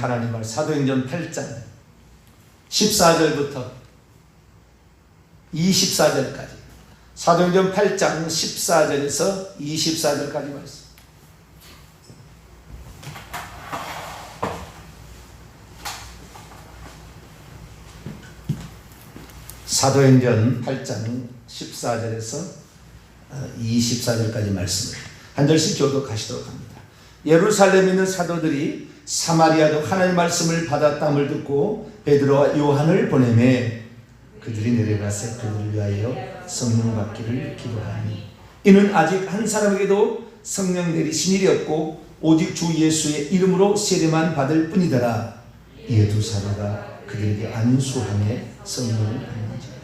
하나님 말 사도행전 8장 14절부터 24절까지, 사도행전 8장 14절에서 24절까지 말씀. 사도행전 8장 14절에서 24절까지 말씀을 한 절씩 교독하시도록 합니다. 예루살렘에 있는 사도들이 사마리아도 하나님의 말씀을 받았다함을 듣고 베드로와 요한을 보내매 그들이 내려가서 그들을 위하여 성령 받기를 기도하니 이는 아직 한 사람에게도 성령 내리신 일이 없고 오직 주 예수의 이름으로 세례만 받을 뿐이더라. 이에 두 사도가 그들에게 안수함에 성령을 받는지라.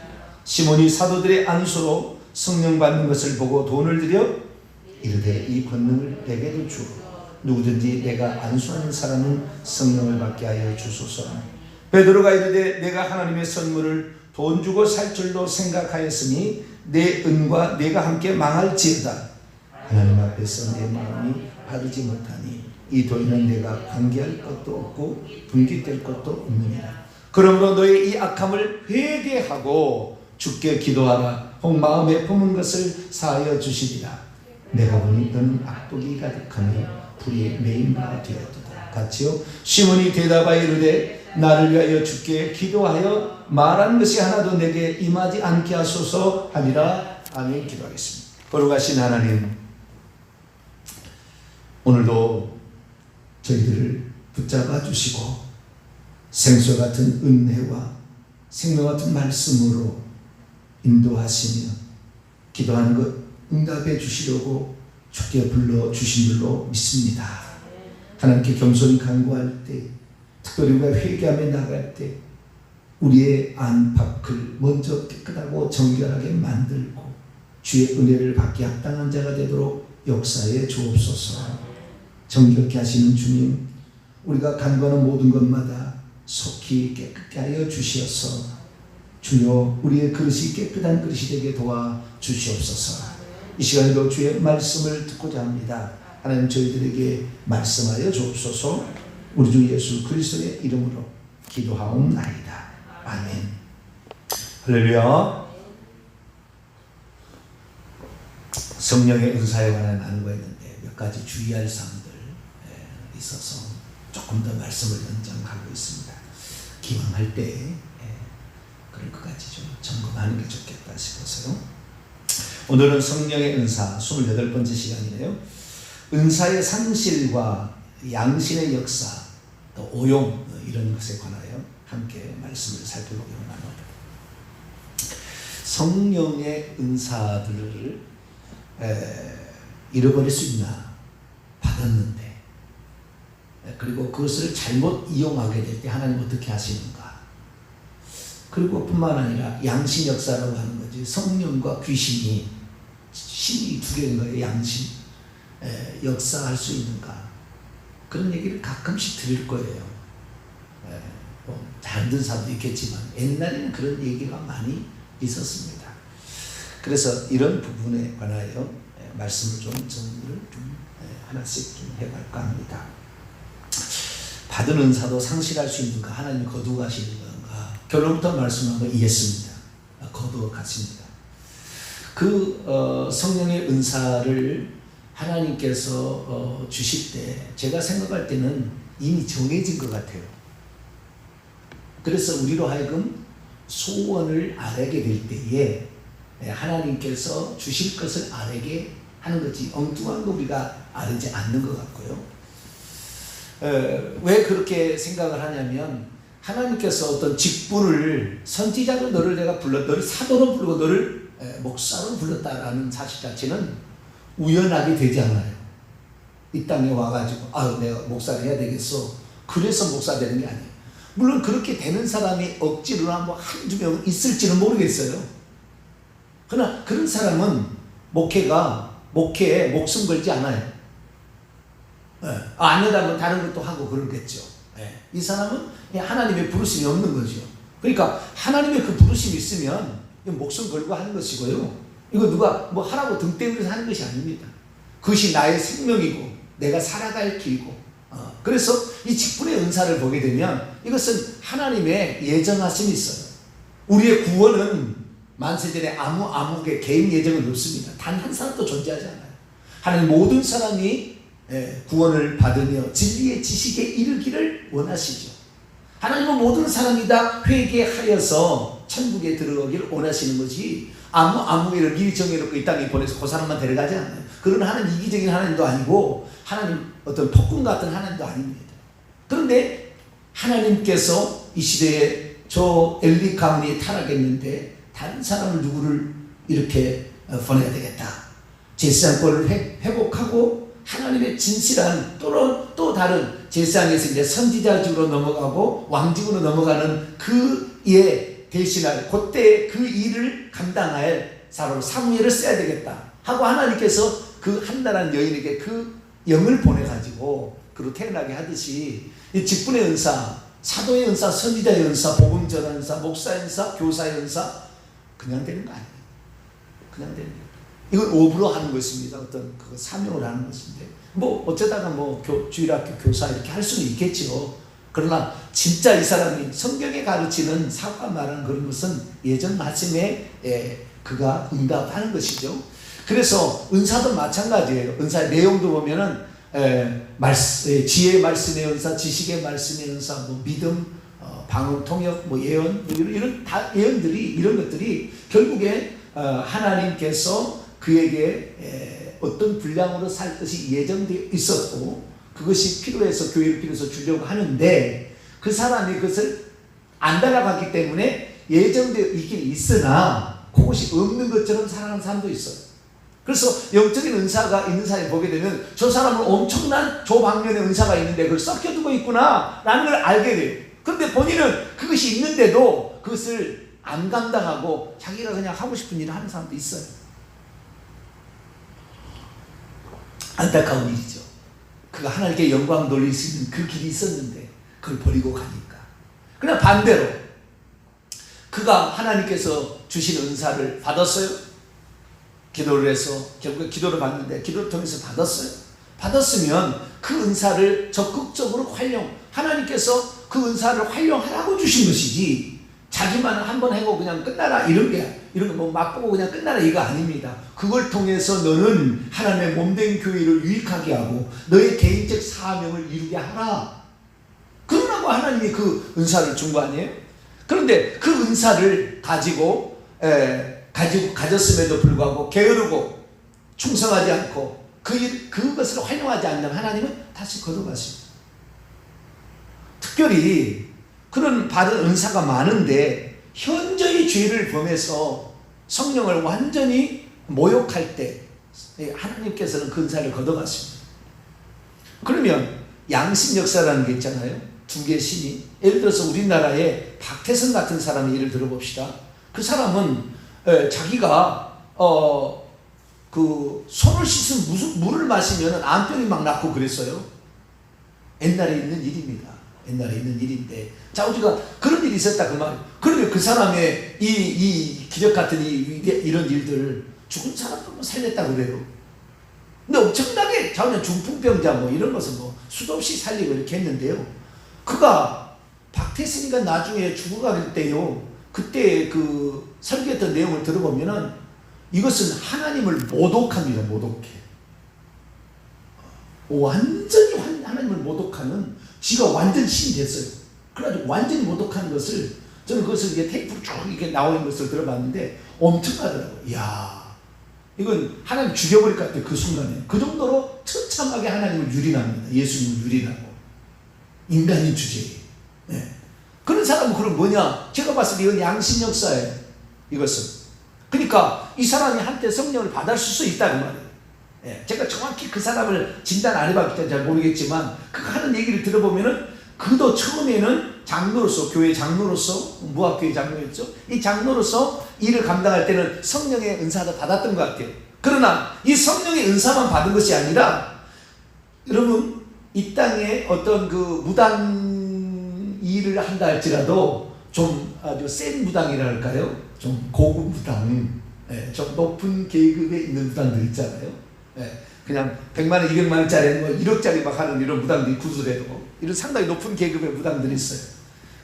시몬이 사도들의 안수로 성령 받는 것을 보고 돈을 들여 이르되 이 권능을 내게도 주고 누구든지 내가 안수하는 사람은 성령을 받게 하여 주소서. 베드로가 이르되 내가 하나님의 선물을 돈 주고 살 줄로 생각하였으니 내 은과 내가 함께 망할지어다. 하나님 앞에서 내 마음이 바르지 못하니 이 돈은 내가 관계할 것도 없고 분깃될 것도 없느니라. 그러므로 너의 이 악함을 회개하고 주께 기도하라. 혹 마음에 품은 것을 사하여 주시리라. 내가 보니 너는 악독이 가득하며 불의에 매인 바가 되었도다. 같이요. 시몬이 대답하여 이르되 나를 위하여 주께 기도하여 말한 것이 하나도 내게 임하지 않게 하소서 하니라. 아멘. 기도하겠습니다. 거룩하신 하나님, 오늘도 저희들을 붙잡아 주시고 생수 같은 은혜와 생명 같은 말씀으로 인도하시며 기도하는 것 응답해 주시려고 주께 불러주신 줄로 믿습니다. 하나님께 겸손히 간구할 때, 특별히 우리가 회개하며 나갈 때 우리의 안팎을 먼저 깨끗하고 정결하게 만들고 주의 은혜를 받기 합당한 자가 되도록 역사에 주옵소서. 정결케 하시는 주님, 우리가 간구하는 모든 것마다 속히 깨끗게 하여 주시옵소서. 주여, 우리의 그릇이 깨끗한 그릇이 되게 도와 주시옵소서. 이 시간에도 주의 말씀을 듣고자 합니다. 하나님, 저희들에게 말씀하여 주옵소서. 우리 주 예수 그리스도의 이름으로 기도하옵나이다. 아멘. 할렐루야. 성령의 은사에 관한 나누고 있는데 몇 가지 주의할 사항들 있어서 조금 더 말씀을 연장하고 있습니다. 기왕할 때 그럴 것 같이 좀 점검하는 게 좋겠다 싶어서요. 오늘은 성령의 은사 28번째 시간이네요. 은사의 상실과 양신의 역사, 또 오용, 이런 것에 관하여 함께 말씀을 살펴보기로 합니다. 성령의 은사들을 잃어버릴 수 있나? 받았는데, 그리고 그것을 잘못 이용하게 될 때 하나님 어떻게 하시는가? 그리고 뿐만 아니라 양신 역사라고 하는 거지. 성령과 귀신이, 신이 두 개인 거예요. 양신 역사할 수 있는가? 그런 얘기를 가끔씩 드릴 거예요. 잘 듣는 사람도 있겠지만 옛날에는 그런 얘기가 많이 있었습니다. 그래서 이런 부분에 관하여 말씀을 좀 정리를 하나씩 좀 해볼까 합니다. 받은 은사도 상실할 수 있는가? 하나님이 거두어 가시는 건가? 결론부터 말씀하고 이해했습니다. 거두어 갔습니다. 그 성령의 은사를 하나님께서 주실 때 제가 생각할 때는 이미 정해진 것 같아요. 그래서 우리로 하여금 소원을 아뢰게 될 때에 하나님께서 주실 것을 아뢰게 하는 거지, 엉뚱한 거 우리가 아뢰지 않는 것 같고요. 왜 그렇게 생각을 하냐면, 하나님께서 어떤 직분을, 선지자로 너를 내가 너를 사도로 부르고 너를 목사로 불렀다라는 사실 자체는 우연하게 되지 않아요. 이 땅에 와가지고 내가 목사를 해야 되겠어, 그래서 목사 되는 게 아니에요. 물론 그렇게 되는 사람이 억지로나 한두 명 있을지는 모르겠어요. 그러나 그런 사람은 목회에 목숨 걸지 않아요. 안 하다면 다른 것도 하고 그러겠죠. 이 사람은 하나님의 부르심이 없는 거죠. 그러니까 하나님의 그 부르심이 있으면 목숨 걸고 하는 것이고요. 이거 누가 하라고 등 때문에 하는 것이 아닙니다. 그것이 나의 생명이고 내가 살아갈 길이고 그래서 이 직분의 은사를 보게 되면 이것은 하나님의 예정하심이 있어요. 우리의 구원은 만세전에 아무의 개인 예정은 없습니다. 단 한 사람도 존재하지 않아요. 하나님 모든 사람이 구원을 받으며 진리의 지식에 이르기를 원하시죠. 하나님은 모든 사람이 다 회개하여서 천국에 들어가기를 원하시는 거지, 아무를 미리 정해놓고 이 땅에 보내서 그 사람만 데려가지 않아요. 그런 하나님 이기적인 하나님도 아니고 하나님 어떤 폭군 같은 하나님도 아닙니다. 그런데 하나님께서 이 시대에 저 엘리 가문이 타락했는데 다른 사람을 누구를 이렇게 보내야 되겠다. 제사장권을 회복하고 하나님의 진실한 또 다른 제사장에서 이제 선지자직으로 넘어가고 왕직으로 넘어가는 그에 대신할 그때 그 일을 감당할 사람 사무엘을 써야 되겠다 하고 하나님께서 그 한나라는 여인에게 그 영을 보내가지고 그로 태어나게 하듯이 이 직분의 은사, 사도의 은사, 선지자의 은사, 복음 전하는 은사, 목사의 은사, 교사의 은사 그냥 되는 거 아니에요. 그냥 되는 거예요. 이건 오브로 하는 것입니다. 어떤 그 사명을 하는 것인데 뭐 어쩌다가 뭐 주일학교 교사 이렇게 할 수는 있겠죠. 그러나 진짜 이 사람이 성경에 가르치는 사과 말하는 그런 것은 예전 말씀에 그가 응답하는 것이죠. 그래서 은사도 마찬가지예요. 은사의 내용도 보면은 지혜의 말씀의 은사, 지식의 말씀의 은사, 뭐 믿음, 방언, 통역, 뭐 예언, 뭐 이런 다 예언들이 이런 것들이 결국에 하나님께서 그에게 어떤 분량으로 살 것이 예정되어 있었고 그것이 필요해서 교회를 필요해서 주려고 하는데 그 사람이 그것을 안 따라갔기 때문에 예정되어 있긴 있으나 그것이 없는 것처럼 살아가는 사람도 있어요. 그래서 영적인 은사가 있는 사람을 보게 되면 저 사람은 엄청난 조방면의 은사가 있는데 그걸 섞여두고 있구나 라는 걸 알게 돼요. 그런데 본인은 그것이 있는데도 그것을 안 감당하고 자기가 그냥 하고 싶은 일을 하는 사람도 있어요. 안타까운 일이죠. 그가 하나님께 영광 돌릴 수 있는 그 길이 있었는데 그걸 버리고 가니까. 그러나 반대로 그가 하나님께서 주신 은사를 받았어요. 기도를 해서 결국에 기도를 받는데 기도를 통해서 받았어요. 받았으면 그 은사를 적극적으로 하나님께서 그 은사를 활용하라고 주신 것이지 자기만 한번 하고 그냥 끝나라 이런 거 뭐 맛보고 그냥 끝나라 이거 아닙니다. 그걸 통해서 너는 하나님의 몸된 교회를 유익하게 하고 너의 개인적 사명을 이루게 하라. 그러라고 하나님이 그 은사를 준 거 아니에요? 그런데 그 은사를 가졌음에도 불구하고 게으르고 충성하지 않고 그것을 활용하지 않는 하나님은 다시 거둬가십니다. 특별히 그런 받은 은사가 많은데 현저히 죄를 범해서 성령을 완전히 모욕할 때 하나님께서는 그 은사를 거둬갔습니다. 그러면 양신 역사라는 게 있잖아요. 두 개의 신이. 예를 들어서 우리나라에 박태선 같은 사람의 예를 들어봅시다. 그 사람은 자기가 그 손을 씻은 무슨 물을 마시면 암병이 막 낫고 그랬어요. 옛날에 있는 일입니다. 옛날에 있는 일인데, 자, 우리가 그런 일이 있었다 그 말이에요. 그러면 그 사람의 이 기적 같은 이런 일들 죽은 사람도 뭐 살렸다 그래요. 근데 엄청나게 자우냐 중풍병자 뭐 이런 것은 뭐 수도 없이 살리고 이렇게 했는데요. 그가 박태선이가 나중에 죽어갈 때요. 그때 그 설교했던 내용을 들어보면은 이것은 하나님을 모독합니다. 모독해. 완전히 하나님을 모독하는 지가 완전 신이 됐어요. 그래가지고 완전히 모독하는 것을 저는 그것을 이게 테이프로 쭉 이렇게 나오는 것을 들어봤는데 엄청나더라고요. 이야, 이건 하나님 죽여버릴 것 같아요. 그 순간에. 그 정도로 처참하게 하나님을 유린합니다. 예수님을 유린하고. 인간인 주제에. 네. 그런 사람은 그럼 뭐냐? 제가 봤을 때 이건 양심 역사예요. 이것은. 그러니까 이 사람이 한때 성령을 받았을 수 있다는 말이에요. 예, 제가 정확히 그 사람을 진단 안 해봤기 때문에 잘 모르겠지만 그 하는 얘기를 들어보면은 그도 처음에는 장로로서, 교회 장로로서, 무학교회 장로였죠. 이 장로로서 일을 감당할 때는 성령의 은사도 받았던 것 같아요. 그러나 이 성령의 은사만 받은 것이 아니라 여러분 이 땅에 어떤 그 무당 일을 한다 할지라도 좀 아주 센 무당이라 할까요? 좀 고급 무당, 좀 높은 계급에 있는 무당들 있잖아요. 그냥 100만 원, 200만 원짜리 뭐 1억짜리 막 하는 이런 무당들이 구술해도 이런 상당히 높은 계급의 무당들이 있어요.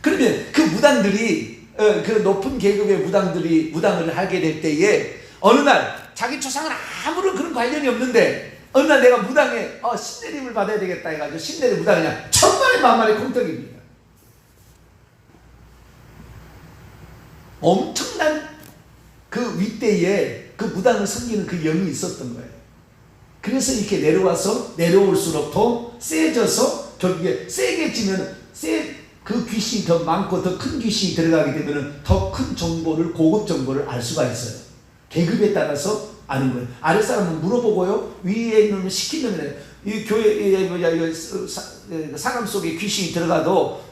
그러면 그 무당들이 그 높은 계급의 무당들이 무당을 하게 될 때에 어느 날 자기 조상은 아무런 그런 관련이 없는데 어느 날 내가 무당에 신내림을 받아야 되겠다 해가지고 신내림 무당이냐 천만의 만만의 콩떡입니다. 엄청난 그 윗대에 그 무당을 섬기는 그 영이 있었던 거예요. 그래서 이렇게 내려올수록 더 세져서 결국에 세게 지면 그 귀신이 더 많고 더 큰 귀신이 들어가게 되면 더 큰 정보를, 고급 정보를 알 수가 있어요. 계급에 따라서 아는 거예요. 아랫사람은 물어보고요, 위에 있는 놈은 시킨 놈이래요. 이 교회 사람 속에 귀신이 들어가도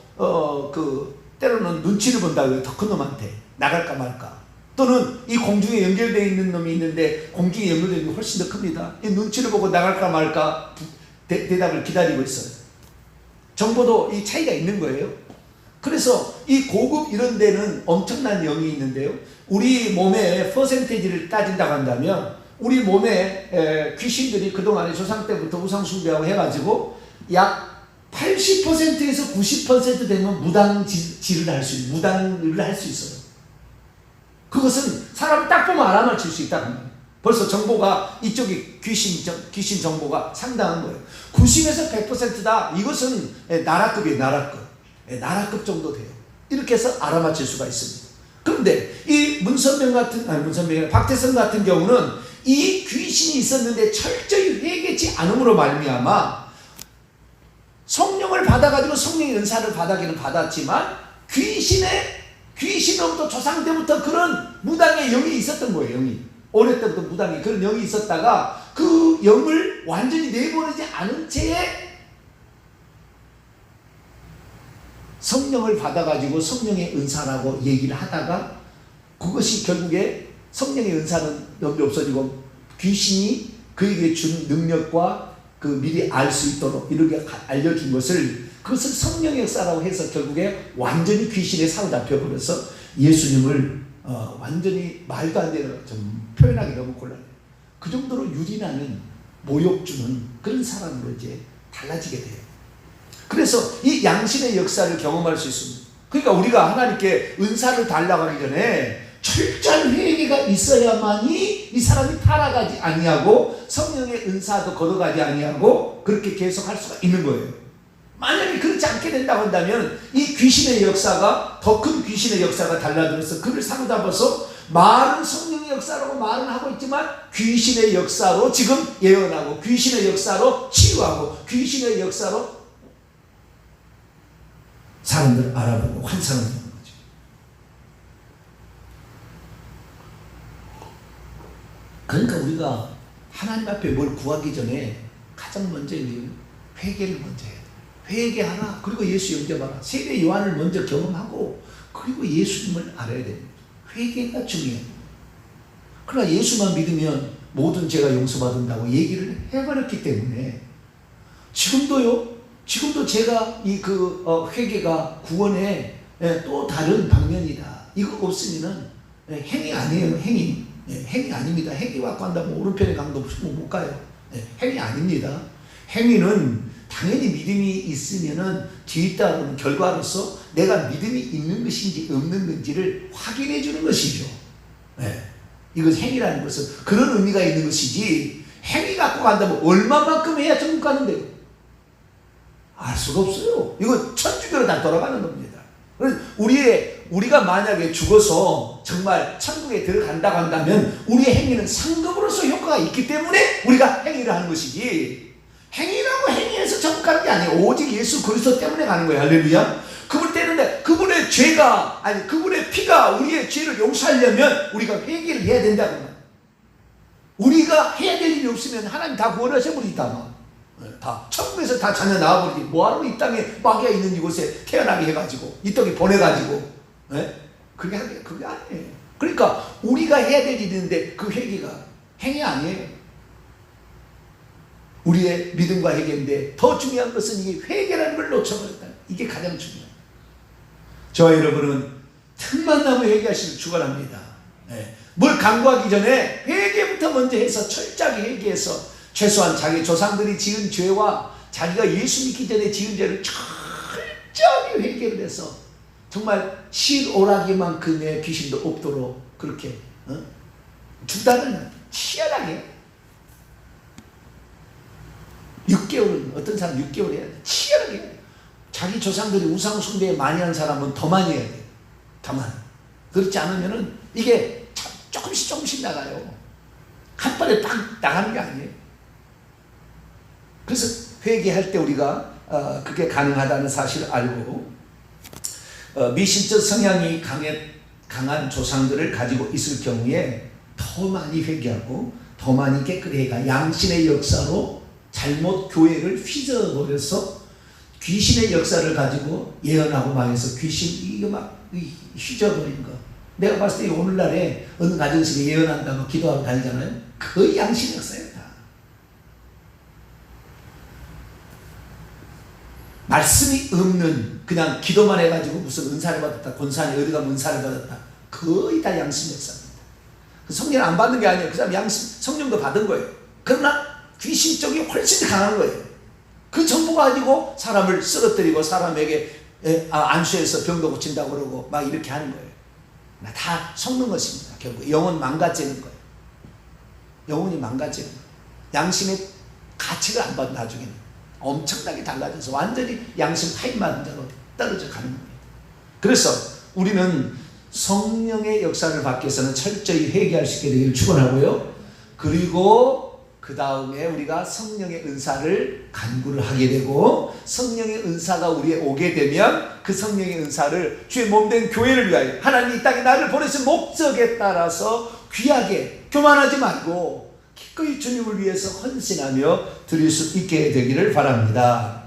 때로는 눈치를 본다고요. 더 큰 놈한테 나갈까 말까. 또는 이 공중에 연결되어 있는 놈이 있는데 공중에 연결되어 있는 게 훨씬 더 큽니다. 이 눈치를 보고 나갈까 말까 대답을 기다리고 있어요. 정보도 이 차이가 있는 거예요. 그래서 이 고급 이런 데는 엄청난 영이 있는데요. 우리 몸의 퍼센테이지를 따진다고 한다면 우리 몸에 귀신들이 그동안에 조상 때부터 우상숭배하고 해가지고 약 80%에서 90% 되면 무당질을 할 수 있어요. 무당을 할 수 있어요. 그것은 사람을 딱 보면 알아맞힐 수 있다는 거예요. 벌써 정보가 이쪽이 귀신 정보가 상당한 거예요. 90에서 100%다. 이것은 나라급이에요. 나라급 정도 돼요. 이렇게 해서 알아맞힐 수가 있습니다. 그런데 이 박태선 같은 경우는 이 귀신이 있었는데 철저히 회개치 않음으로 말미암아 성령을 받아가지고 성령의 은사를 받아기는 받았지만 귀신으로부터 조상 때부터 그런 무당의 영이 있었던 거예요. 오래때부터 무당이 그런 영이 있었다가 그 영을 완전히 내보내지 않은 채에 성령을 받아가지고 성령의 은사라고 얘기를 하다가 그것이 결국에 성령의 은사는 여기 없어지고 귀신이 그에게 준 능력과 그 미리 알 수 있도록 이렇게 알려준 것을 그것을 성령의 역사라고 해서 결국에 완전히 귀신에 사로잡혀버려서 예수님을 완전히 말도 안 되는 좀 표현하기 너무 곤란해요. 그 정도로 유린하는 모욕 주는 그런 사람으로 이제 달라지게 돼요. 그래서 이 양신의 역사를 경험할 수 있습니다. 그러니까 우리가 하나님께 은사를 달라고 하기 전에 철저한 회개가 있어야만이 이 사람이 타락하지 아니하고 성령의 은사도 걷어가지 아니하고 그렇게 계속 할 수가 있는 거예요. 만약에 그렇지 않게 된다고 한다면 이 귀신의 역사가 더 큰 귀신의 역사가 달라들어서 그를 사로잡아서 말은 성령의 역사라고 말은 하고 있지만 귀신의 역사로 지금 예언하고 귀신의 역사로 치유하고 귀신의 역사로 사람들을 알아보고 환상을 보는 거죠. 그러니까 우리가 하나님 앞에 뭘 구하기 전에 가장 먼저 회개를 먼저 해야 돼. 회개하라. 그리고 예수 영접하라. 세례 요한을 먼저 경험하고 그리고 예수님을 알아야 됩니다. 회개가 중요해요. 그러나 예수만 믿으면 모든 죄가 용서받는다고 얘기를 해버렸기 때문에 지금도 제가 회개가 구원의 또 다른 방면이다. 이거 없으면은 행위 아니에요. 행위 아닙니다. 행위 갖고 한다면 오른편에 강도 못 가요. 행위 아닙니다. 행위는 당연히 믿음이 있으면은 뒤에 따르는 결과로서 내가 믿음이 있는 것인지 없는 건지를 확인해 주는 것이죠. 이건 행위라는 것은 그런 의미가 있는 것이지 행위 갖고 간다면 얼마만큼 해야 천국 가는데요? 알 수가 없어요. 이거 천주교로 다 돌아가는 겁니다. 그래서 우리가 만약에 죽어서 정말 천국에 들어간다고 한다면 우리의 행위는 상급으로서 효과가 있기 때문에 우리가 행위를 하는 것이지 행위라고 행위해서 천국 가는 게 아니에요. 오직 예수 그리스도 때문에 가는 거예요. 할렐루야. 그분 때문에 그분의 그분의 피가 우리의 죄를 용서하려면 우리가 회개를 해야 된다고. 우리가 해야 될 일이 없으면 하나님 다 구원하셔버리다. 다 천국에서 다 자녀 낳아버리지 뭐하러 이 땅에 마귀가 있는 이곳에 태어나게 해가지고 이 땅에 보내가지고 그게 아니에요. 그러니까 우리가 해야 될 일이 있는데 그 회개가 행위 아니에요. 우리의 믿음과 회개인데 더 중요한 것은 이 회개라는 걸 놓쳐버렸다. 이게 가장 중요해요. 저와 여러분은 틈만 나면 회개하시길 축원합니다. 뭘 강구하기 전에 회개부터 먼저 해서 철저하게 회개해서 최소한 자기 조상들이 지은 죄와 자기가 예수 믿기 전에 지은 죄를 철저히 회개를 해서 정말 실오라기만큼의 귀신도 없도록 그렇게 두 달은 치열하게 6개월은 어떤 사람 6개월 해야 돼. 치열하게 해야 돼. 자기 조상들이 우상 숭배 많이 한 사람은 더 많이 해야 돼. 더 많이. 그렇지 않으면은 이게 조금씩 나가요. 한 번에 딱 나가는 게 아니에요. 그래서 회개할 때 우리가 그게 가능하다는 사실을 알고 미신적 성향이 강한 조상들을 가지고 있을 경우에 더 많이 회개하고 더 많이 깨끗해가 양신의 역사로 잘못 교회를 휘저어버려서 귀신의 역사를 가지고 예언하고 망해서 귀신 이거 막 휘저어버린 거. 내가 봤을 때 오늘날에 어느 가정식에 예언한다고 기도하고 다니잖아요. 거의 양신 역사예요. 다. 말씀이 없는 그냥 기도만 해가지고 무슨 은사를 받았다. 권사님 어디 가면 은사를 받았다. 거의 다 양심 역사입니다. 성령을 안 받는 게 아니에요. 그 사람 양심 성령도 받은 거예요. 그러나 귀신 쪽이 훨씬 강한 거예요. 그 정보 가지고 사람을 쓰러뜨리고 사람에게 안수해서 병도 고친다고 그러고 막 이렇게 하는 거예요. 다 속는 것입니다. 결국 영혼 망가지는 거예요. 영혼이 망가지는 거예요. 양심의 가치를 안 받는 나중에는 엄청나게 달라져서 완전히 양심 하인맞은 자로 떨어져 가는 겁니다. 그래서 우리는 성령의 역사를 받기 위해서는 철저히 회개할 수 있게 되기를 축원하고요. 그리고 그 다음에 우리가 성령의 은사를 간구를 하게 되고 성령의 은사가 우리에 오게 되면 그 성령의 은사를 주의 몸된 교회를 위하여 하나님 이 땅에 나를 보내신 목적에 따라서 귀하게 교만하지 말고 기꺼이 주님을 위해서 헌신하며 드릴 수 있게 되기를 바랍니다.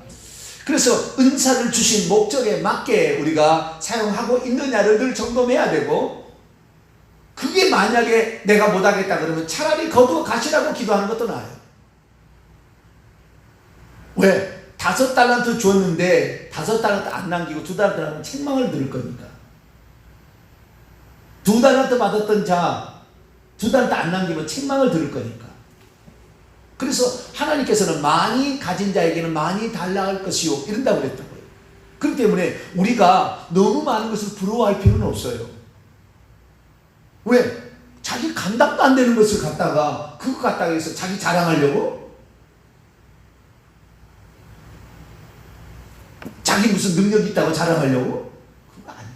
그래서 은사를 주신 목적에 맞게 우리가 사용하고 있느냐를 늘 점검해야 되고 그게 만약에 내가 못하겠다 그러면 차라리 거두어 가시라고 기도하는 것도 나아요. 왜? 5달란트 줬는데 5달란트 안 남기고 2달란트 하면 책망을 들을 거니까. 2달란트 받았던 자 2달란트 안 남기면 책망을 들을 거니까. 그래서 하나님께서는 많이 가진 자에게는 많이 달라 할 것이요 이런다고 그랬던 거예요. 그렇기 때문에 우리가 너무 많은 것을 부러워할 필요는 없어요. 왜? 자기 감당도 안 되는 것을 갖다가 그거 갖다가 해서 자기 자랑하려고? 자기 무슨 능력이 있다고 자랑하려고? 그거 아니에요.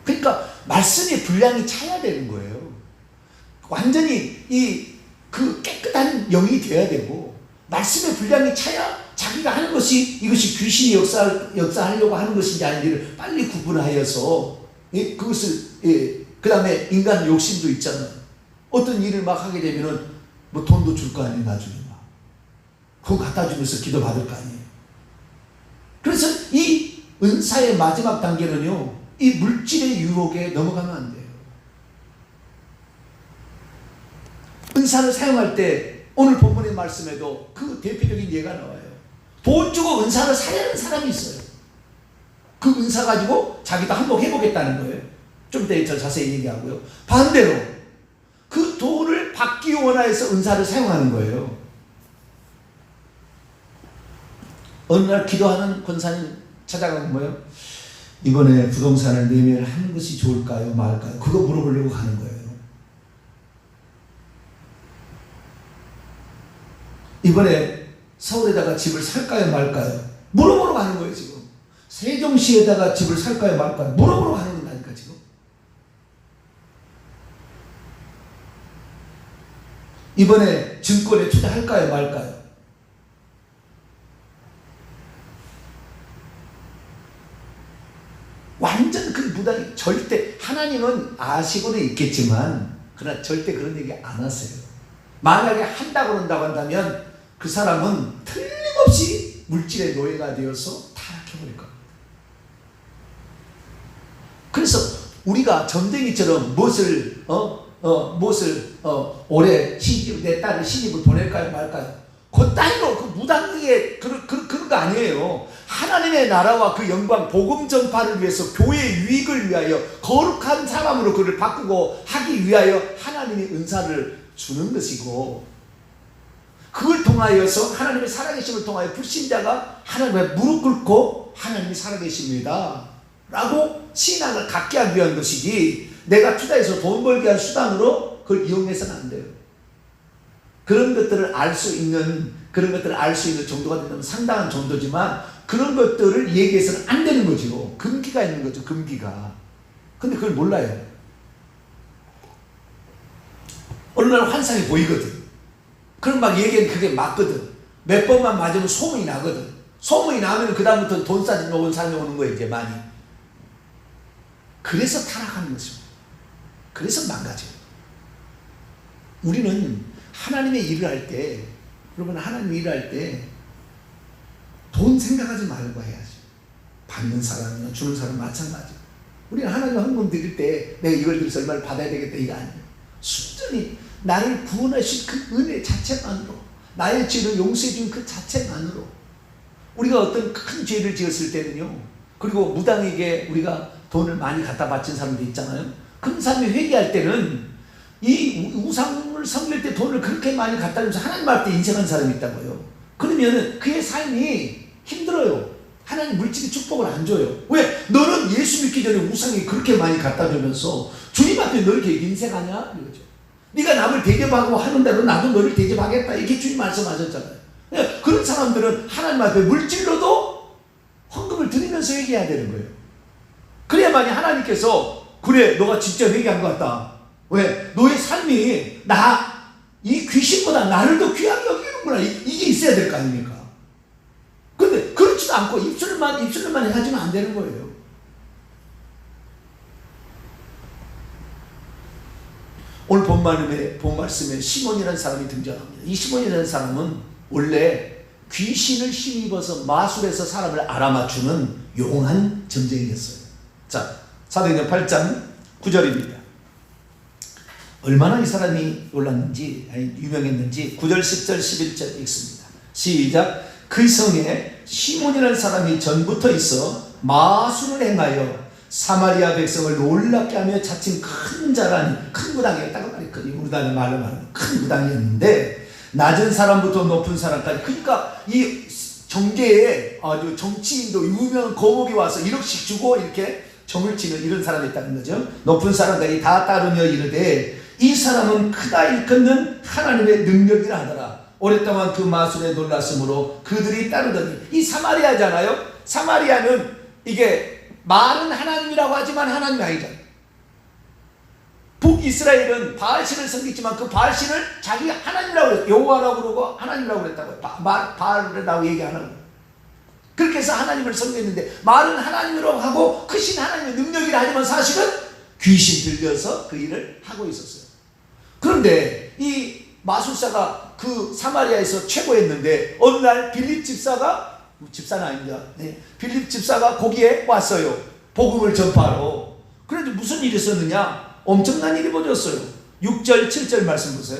그러니까 말씀의 분량이 차야 되는 거예요. 완전히 그 깨끗한 영이 되어야 되고 말씀의 분량이 차야 자기가 하는 것이 이것이 귀신이 역사하려고 하는 것인지 아닌지를 빨리 구분하여서 그것을 그 다음에 인간 욕심도 있잖아요. 어떤 일을 막 하게 되면은 뭐 돈도 줄 거 아니에요. 나중에 막 그거 갖다 주면서 기도 받을 거 아니에요. 그래서 이 은사의 마지막 단계는요, 이 물질의 유혹에 넘어가면 안 돼요. 은사를 사용할 때 오늘 본문의 말씀에도 그 대표적인 예가 나와요. 돈 주고 은사를 사려는 사람이 있어요. 그 은사 가지고 자기도 한몫해보겠다는 거예요. 좀 이따 더 자세히 얘기하고요. 반대로 그 돈을 받기 원하여서 은사를 사용하는 거예요. 어느 날 기도하는 권사님 찾아가고 뭐예요? 이번에 부동산을 매매를 하는 것이 좋을까요? 말까요? 그거 물어보려고 가는 거예요. 이번에 서울에다가 집을 살까요? 말까요? 물어보러 가는 거예요. 지금 세종시에다가 집을 살까요? 말까요? 물어보러 가는 거다니까 지금. 이번에 증권에 투자할까요? 말까요? 완전 그 부담이 절대 하나님은 아시고는 있겠지만 그러나 절대 그런 얘기 안 하세요. 만약에 한다고 그런다고 한다면 그 사람은 틀림없이 물질의 노예가 되어서 타락해버릴 겁니다. 그래서 우리가 전쟁이처럼 무엇을 올해 내 딸을 시집을 보낼까요 말까요? 그 따위로 그 무당하게 그런 거 아니에요. 하나님의 나라와 그 영광 복음 전파를 위해서 교회의 유익을 위하여 거룩한 사람으로 그를 바꾸고 하기 위하여 하나님의 은사를 주는 것이고 그걸 통하여서 하나님의 살아계심을 통하여 불신자가 하나님의 무릎 꿇고 하나님이 살아계십니다 라고 신앙을 갖게 하기 위한 것이지, 내가 투자해서 돈 벌게 한 수단으로 그걸 이용해서는 안 돼요. 그런 것들을 알 수 있는 정도가 된다면 상당한 정도지만, 그런 것들을 얘기해서는 안 되는 거죠. 금기가 있는 거죠. 금기가. 근데 그걸 몰라요. 어느 날 환상이 보이거든. 그럼 막 얘기하면 그게 맞거든. 몇 번만 맞으면 소문이 나거든. 소문이 나면 그 다음부터 돈 싸진 온 사람이 오는 거예요, 이제 많이. 그래서 타락하는 거죠. 그래서 망가져요. 우리는 하나님의 일을 할 때, 여러분, 하나님의 일을 할 때 돈 생각하지 말고 해야죠. 받는 사람이나 주는 사람 마찬가지고. 우리는 하나님 헌금 드릴 때 내가 이걸 드려서 얼마를 받아야 되겠다 이거 아니에요. 순전히 나를 구원하신 그 은혜 자체만으로, 나의 죄를 용서해 준 그 자체만으로, 우리가 어떤 큰 죄를 지었을 때는요, 그리고 무당에게 우리가 돈을 많이 갖다 바친 사람도 있잖아요. 그런 사람이 회개할 때는 이 우상을 섬길 때 돈을 그렇게 많이 갖다 주면서 하나님 앞에 인생한 사람이 있다고요. 그러면 그의 삶이 힘들어요. 하나님 물질의 축복을 안 줘요. 왜? 너는 예수 믿기 전에 우상이 그렇게 많이 갖다 주면서 주님 앞에 너 이렇게 인생하냐? 이거죠. 네가 남을 대접하고 하는 대로 나도 너를 대접하겠다, 이렇게 주님 말씀하셨잖아요. 그런 사람들은 하나님 앞에 물질로도 헌금을 드리면서 회개해야 되는 거예요. 그래야만이 하나님께서 그래 너가 진짜 회개한 것 같다. 왜? 너의 삶이 이 귀신보다 나를 더 귀하게 여기는구나, 이게 있어야 될 거 아닙니까? 근데 그렇지도 않고 입술만 해가지면 안 되는 거예요. 오늘 본 말씀에 시몬이라는 사람이 등장합니다. 이 시몬이라는 사람은 원래 귀신을 힘입어서 마술해서 사람을 알아맞추는 용한 전쟁이었어요. 자, 사도행전 8장 9절입니다. 얼마나 이 사람이 놀랐는지, 유명했는지 9절, 10절, 11절 읽습니다. 시작. 그 성에 시몬이라는 사람이 전부터 있어 마술을 행하여 사마리아 백성을 놀랍게 하며 자칭 큰 자라니, 큰 무당이었다고 말했거든요. 우리나라 말로 말하면 큰 무당이었는데, 낮은 사람부터 높은 사람까지, 그러니까 이 정계에 아주 정치인도 유명한 거목이 와서 1억씩 주고 이렇게 정을 치는 이런 사람이 있다는 거죠. 높은 사람까지 다 따르며 이르되 이 사람은 크다 일컫는 하나님의 능력이라 하더라. 오랫동안 그 마술에 놀랐으므로 그들이 따르더니, 이 사마리아잖아요. 사마리아는 이게 말은 하나님이라고 하지만 하나님이 아니잖아요. 북이스라엘은 바알신을 섬기지만 그 바알신을 자기가 하나님이라고 그랬어요. 여호와라고 그러고 하나님이라고 그랬다고요. 바알이라고 얘기 안 하고. 그렇게 해서 하나님을 섬겼는데, 말은 하나님이라고 하고 크신 하나님의 능력이라 하지만 사실은 귀신 들려서 그 일을 하고 있었어요. 그런데 이 마술사가 그 사마리아에서 최고였는데, 어느 날 빌립 집사는 아닙니다. 빌립 집사가 거기에 왔어요. 복음을 전파하러. 그래도 무슨 일이 있었느냐? 엄청난 일이 벌어졌어요. 6절 7절 말씀 보세요.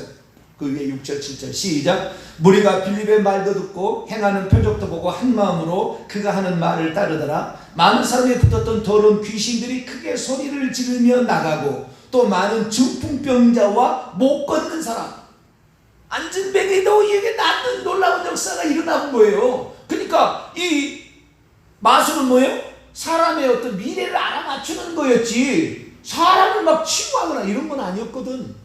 그 위에 6절 7절 시작. 무리가 빌립의 말도 듣고 행하는 표적도 보고 한 마음으로 그가 하는 말을 따르더라. 많은 사람이 붙었던 더러운 귀신들이 크게 소리를 지르며 나가고, 또 많은 중풍병자와 못 걷는 사람, 안진뱅이도 이게 낫는 놀라운 역사가 일어나는 거예요. 그러니까 이 마술은 뭐예요? 사람의 어떤 미래를 알아맞추는 거였지, 사람을 막 치유하거나 이런 건 아니었거든.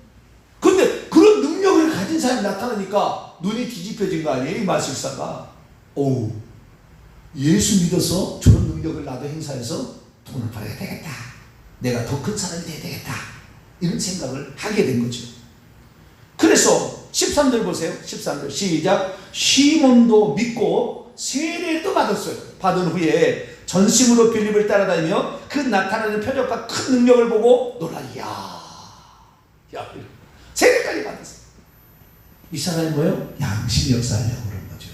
근데 그런 능력을 가진 사람이 나타나니까 눈이 뒤집혀진 거 아니에요, 이 마술사가. 오, 예수 믿어서 저런 능력을 나도 행사해서 돈을 벌어야 되겠다, 내가 더 큰 사람이 돼야 되겠다, 이런 생각을 하게 된 거죠. 그래서 13절 보세요. 13절 시작. 시몬도 믿고 세례도 받았어요. 받은 후에 전심으로 빌립을 따라다니며 그 나타나는 표적과 큰 능력을 보고 놀라. 세례까지 받았어요. 이 사람이 뭐예요? 양심 역사하려고 그런 거죠.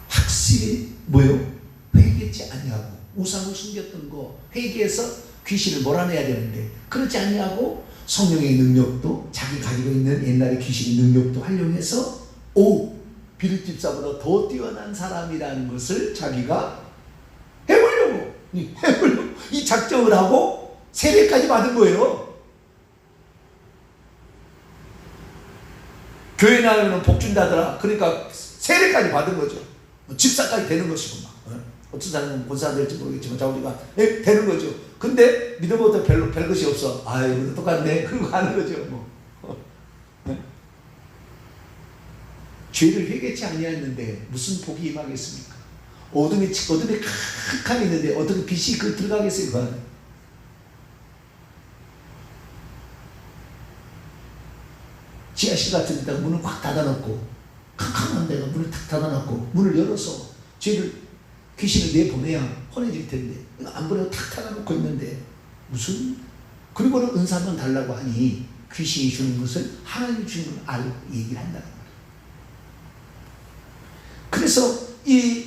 확실히 뭐예요? 회개치 아니하고, 우상을 숨겼던 거 회개해서 귀신을 몰아내야 되는데 그렇지 아니하고, 성령의 능력도, 자기 가지고 있는 옛날의 귀신의 능력도 활용해서 빌립 집사보다 더 뛰어난 사람이라는 것을 자기가 해보려고 이 작정을 하고 세례까지 받은 거예요. 교회 나가면 복 준다더라. 그러니까 세례까지 받은 거죠. 집사까지 되는 것이고 막. 어떤 사람은 본사 될지 모르겠지만 자우리가 되는 거죠. 근데 믿음보다 별 것이 없어. 아이고 똑같네. 그러고 가는 거죠. 뭐. 죄를 회개치 아니하였는데 무슨 복이 임하겠습니까? 어둠에 캄캄이 있는데 어떻게 빛이 들어가겠어요? 그 안에. 지하실 같은 데다가 문을 꽉 닫아놓고 캄캄한 데가 문을 탁 닫아놓고 문을 열어서 귀신을 내보내야 혼해질 텐데 안 보내고 탁 닫아놓고 있는데 무슨 그리고는 은사 한번 달라고 하니 귀신이 주는 것을 하나님이 주는 걸 알고 얘기를 한다는 거예요. 그래서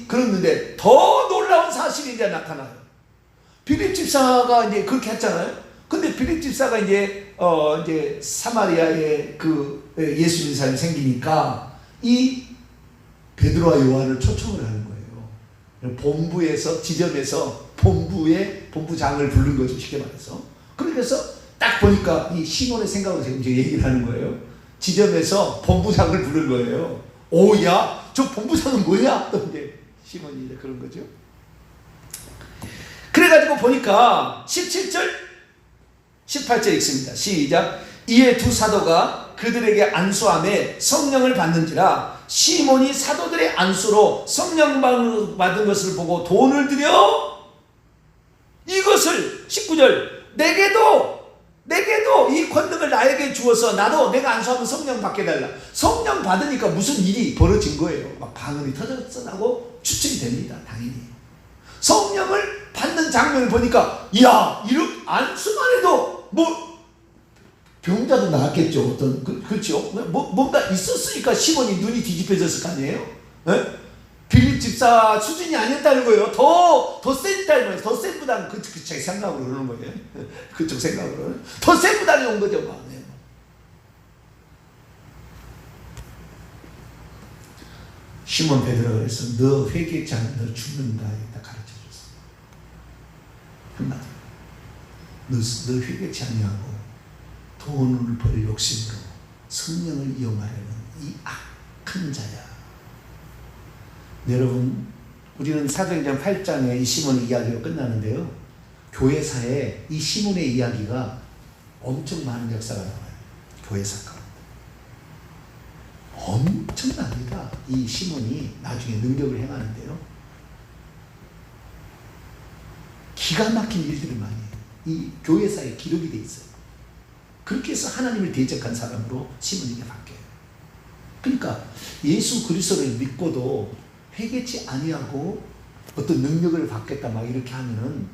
그랬는데 더 놀라운 사실이 이제 나타나요. 빌립 집사가 이제 그렇게 했잖아요. 근데 빌립 집사가 이제 사마리아에 예수 믿는 사람이 생기니까 이 베드로와 요한을 초청을 하는 거예요. 본부에서 지점에서 본부장을 부른 거죠. 쉽게 말해서. 그래서 딱 보니까 이 시몬의 생각으로 지금 이제 얘기를 하는 거예요. 지점에서 본부장을 부른 거예요. 오야, 저 본부장은 뭐야? 또 이제 시몬이 이제 그런 거죠. 그래가지고 보니까 17절, 18절 읽습니다. 시작. 이에 두 사도가 그들에게 안수함에 성령을 받는지라 시몬이 사도들의 안수로 성령 받은 것을 보고 돈을 들여 이것을 19절 내게도 이 권능을 나에게 주어서 나도 내가 안수하면 성령 받게 해달라. 성령 받으니까 무슨 일이 벌어진 거예요. 막 방언이 터졌어나고 추측이 됩니다. 당연히 성령을 받는 장면을 보니까 이야 이렇게 안수만 해도 뭐 병자도 나았겠죠. 그렇죠. 뭔가 있었으니까 시몬이 눈이 뒤집혀졌을 거 아니에요. 빌립 집사 수준이 아니었다는 거예요. 더 센다는 거예요. 더 센 부당 그쪽 생각으로 그러는 거예요. 그쪽 생각으로는 더 센 부당이 온 거죠. 막. 시몬 베드로가 그래서 너 회개치 않으면 너 죽는다 이렇게 가르쳐줬어. 한마디. 너 회개치 아니하고 돈을 벌 욕심으로 성령을 이용하려는 이 악한 자야. 여러분, 우리는 사도행전 8장에 이 시몬의 이야기로 끝나는데요. 교회사에 이 시몬의 이야기가 엄청 많은 역사가 나와요. 교회사가. 엄청납니다. 이 시몬이 나중에 능력을 행하는데요. 기가 막힌 일들을 많이 해요. 이 교회사에 기록이 돼 있어요. 그렇게 해서 하나님을 대적한 사람으로 시몬에게 바뀌어요. 그러니까 예수 그리스도를 믿고도 회개치 아니하고 어떤 능력을 받겠다 막 이렇게 하면은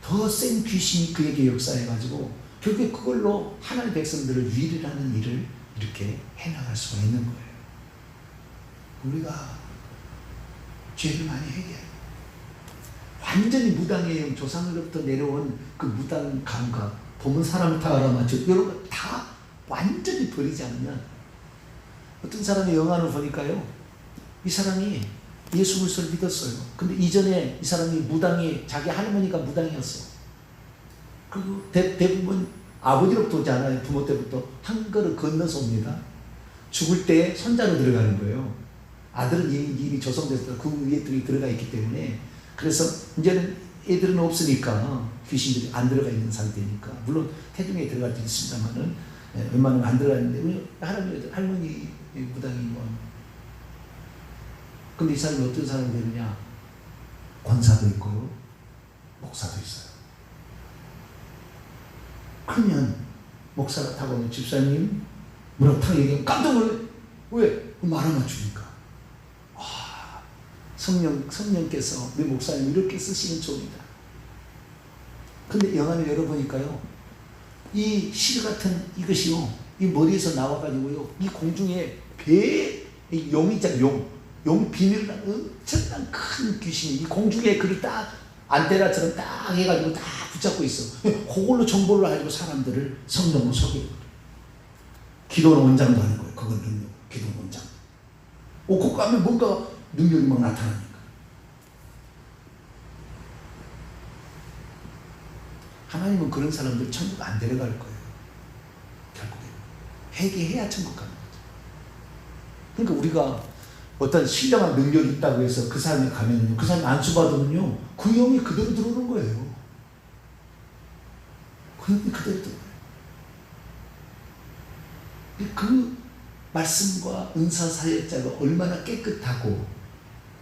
더 센 귀신이 그에게 역사해가지고 결국에 그걸로 하나님의 백성들을 위를 일을 이렇게 해나갈 수가 있는 거예요. 우리가 죄를 많이 회개해요. 완전히 무당의 조상으로부터 내려온 그 무당 감각, 보면 사람을 다 알아맞혀 이런 거 다 완전히 버리지 않으면 어떤 사람의 영안을 보니까요. 이 사람이 예수 그리스도를 믿었어요. 근데 이전에 이 사람이 자기 할머니가 무당이었어. 그리고 대부분 아버지로부터 오지 않아요. 부모 때부터 한 걸을 건너서 옵니다. 죽을 때 손자로 들어가는 거예요. 아들은 이미 조성돼서 그 위에 들어가 있기 때문에 그래서 이제는 애들은 없으니까 귀신들이 안 들어가 있는 상태니까 물론 태중에 들어갈 수 있습니다만은 웬만하면 안 들어가 있는데 할머니 무당이 뭐 근데 이 사람이 어떤 사람이 되느냐? 권사도 있고 목사도 있어요. 그러면 목사가 타고 오면 집사님 뭐라고 탁 얘기하면 깜짝 놀래. 왜? 말 안 맞추니까. 성령께서 내 목사님 이렇게 쓰시는 종이다. 근데 영안을 열어보니까요. 이 실 같은 이것이요. 이 머리에서 나와가지고요. 이 공중에 용이 있잖아요. 용 비늘을 엄청난 큰 귀신이 이 공중에 그를 딱 안테나처럼 딱 해가지고 딱 붙잡고 있어. 그걸로 정보를 가지고 사람들을 성령으로 속이는 거예요. 기도는 원장도 하는 거예요. 그건 능력. 기도는 원장. 그거 가면 뭔가 능력이 막 나타나니까. 하나님은 그런 사람들 천국 안 데려갈 거예요. 결국에. 회개해야 천국 가는 거죠. 그러니까 우리가 어떤 신령한 능력이 있다고 해서 그 사람이 가면요, 그 사람이 안수받으면요, 그 영이 그대로 들어오는 거예요. 그 영이 그대로 들어오는 거예요. 그 말씀과 은사 사역자가 얼마나 깨끗하고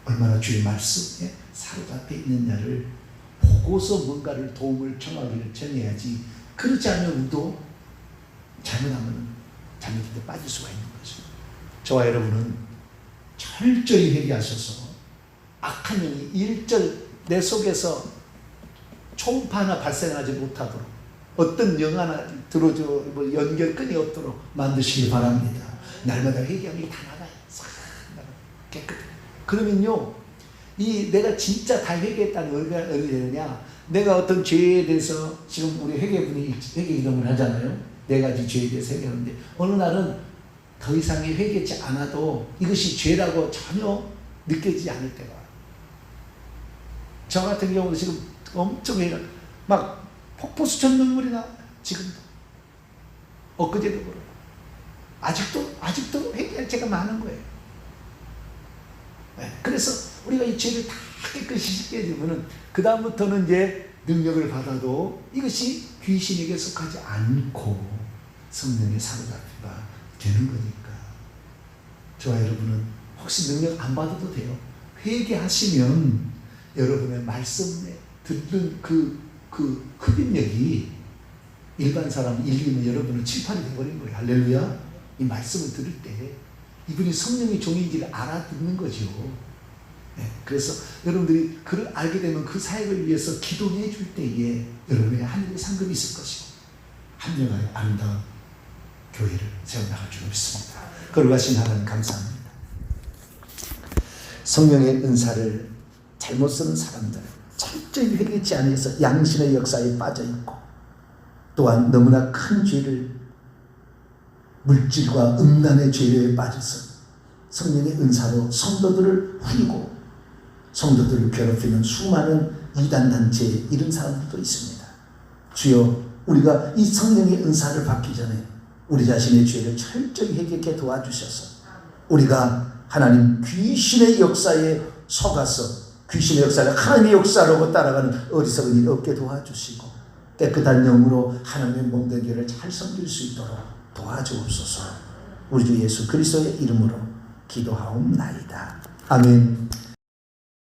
얼마나 주의 말씀에 사로잡혀 있느냐를 보고서 뭔가를 도움을 청하기를 전해야지, 그렇지 않으면 우리도 잘못하면 잘못할 때 빠질 수가 있는 거죠. 저와 여러분은 철저히 회개하셔서 악한 영이 일절 내 속에서 초음파 하나 발생하지 못하도록, 어떤 영 하나 들어줘 뭐 연결끈이 없도록 만드시기 바랍니다. 날마다 회개하는 게 다 나가요. 깨끗해. 그러면요, 이 내가 진짜 다 회개했다는 걸 어떻게 되느냐, 내가 어떤 죄에 대해서 지금 우리 회개분이 회개 이름을 하잖아요. 네 가지 죄에 대해서 회개하는데 어느 날은 더 이상의 회개치 않아도 이것이 죄라고 전혀 느껴지지 않을 때가, 저 같은 경우도 지금 엄청 회개, 막 폭포수천 눈물이 나. 지금도 엊그제도 그래요. 아직도 회개할 죄가 많은 거예요. 네. 그래서 우리가 이 죄를 다 깨끗이 씻겨지면은 그 다음부터는 이제 능력을 받아도 이것이 귀신에게 속하지 않고 성령의 사로잡히가 되는 거니까. 저와 여러분은 혹시 능력 안 받아도 돼요. 회개하시면 여러분의 말씀에 듣는 그 흡입력이 일반 사람 1, 2면 여러분은 7, 8이 돼버린 거예요. 할렐루야. 이 말씀을 들을 때 이분이 성령의 종인지를 알아듣는 거죠. 네, 그래서 여러분들이 그를 알게 되면 그 사역을 위해서 기도해 줄 때에 여러분의 하늘의 상급이 있을 것이고 합력하여 아름다운 교회를 세워나갈 줄 믿습니다. 거룩하신 하나님 감사합니다. 성령의 은사를 잘못 쓰는 사람들, 철저히 회개치 않아서 양심의 역사에 빠져있고, 또한 너무나 큰 죄를, 물질과 음란의 죄에 빠져서 성령의 은사로 성도들을 후이고 성도들을 괴롭히는 수많은 이단단체에 이른 사람들도 있습니다. 주여, 우리가 이 성령의 은사를 받기 전에 우리 자신의 죄를 철저히 회개케 도와주셔서 우리가 하나님 귀신의 역사에 속아서 귀신의 역사를 하나님의 역사로 따라가는 어리석은 일 없게 도와주시고 깨끗한 영으로 하나님의 몸된 교회를 잘 섬길 수 있도록 도와주옵소서. 우리 주 예수 그리스도의 이름으로 기도하옵나이다. 아멘.